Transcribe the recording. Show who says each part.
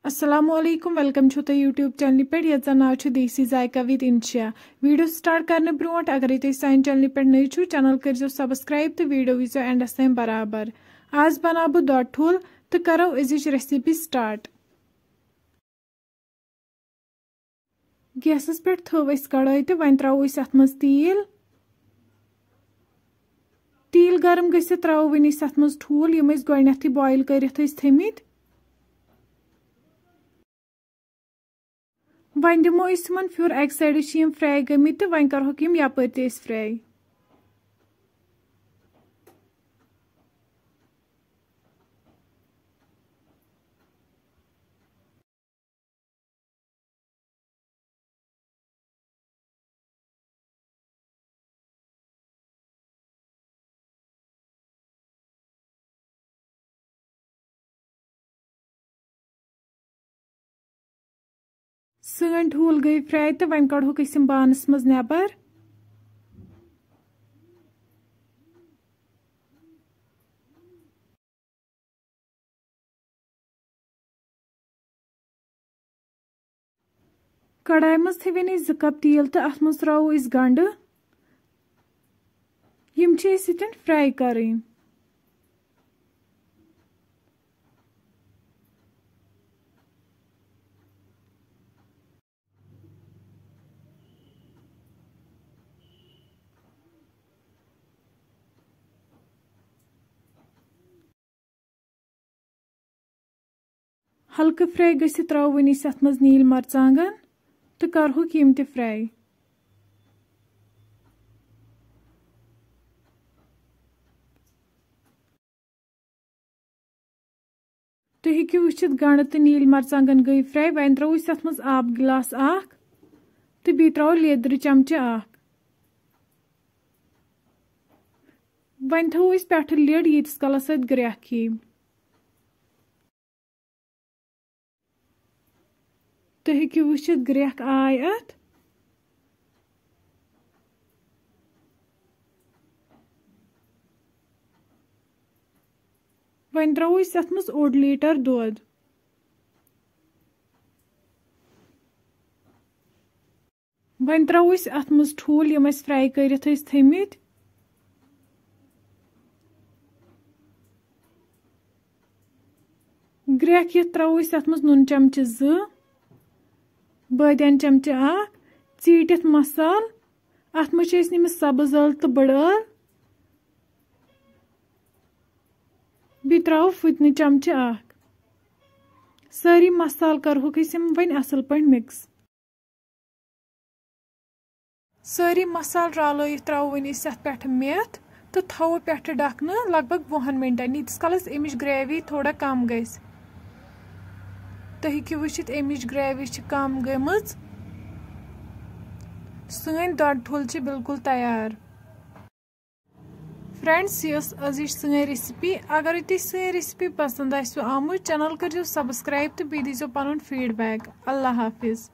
Speaker 1: अस्सलामुअलैकुम वेलकम छो तुम यूट्यूब चैनल पे ये नाव देसी जायका विद इंशिया वीडियो स्टार्ट करने ब्रोट अगर तुम सान चैनल पे नई छो चैनल कर सब्सक्राइब तो वीडियो वो एंडस तम बराबर। आज बना बह दोड ठुल तो करो अजिच रेसिपी स्टार्ट। गैसस पे थो कड़ाई तो वन त्रो अत मज तील गर्म गसित त्रो वन अत मज ठूल यम गोडनेथी बॉयल कर थमित। वन दिमो तिमन फिर अक साइड फ्राई गमित तो वन करोक यपर ते फ्राई। सन ठूल गई फ्राई तो वन कड़ोक बानस मज नबर। कढ़ाई मज थवन 2 कप तेल तो अत मज त्रो गंड यम फ्राई करें। हल्के फ्राई गसित त्रो वन अत मज नील मरचांगन तो करहोक यम ते फ्राई। तुम हेकु वुचित गंड तो नील मरचांगन गई फ्राई वन त्रो अत मज आब गिलास तो बी त्रो लेदर चमचे वन थो पे लिड यीस कलस ग्रेख यी। तुम हेकु वुचित ग्रेख आय अत वन त्रो अत मज 1 लीटर दूध। वन त्रो अत मज ठूल यम फ्राई कर थमित। ग्रेख ये त्रो अत मज नून चमचे 2 बादियान चमचे चीटित मसाल अत मज सब्ज ٲल तो बड़ ٲल बी त्रो फुतन चमचे सारी मसाल करहोक वन असल पे मिक्स। सारी मसाल रल त्रो वन अत पे मेथ तो थो पे ढकन लगभग 20 मिनटन यीस कलस अमिच ग्रेवी थोड़ा कम गस। तुम हेकु वुचित अमिच ग्रेवी कम गमज। सन दोड ठुल बिल्कुल तैयार। फ्रेंड्स ये अजिच सन रेसिपी अगर तुम सन रेसिपी पसंद आमु चैनल कर सब्सक्राइब तो बी दीजो पन फीडबैक। अल्लाह हाफिज।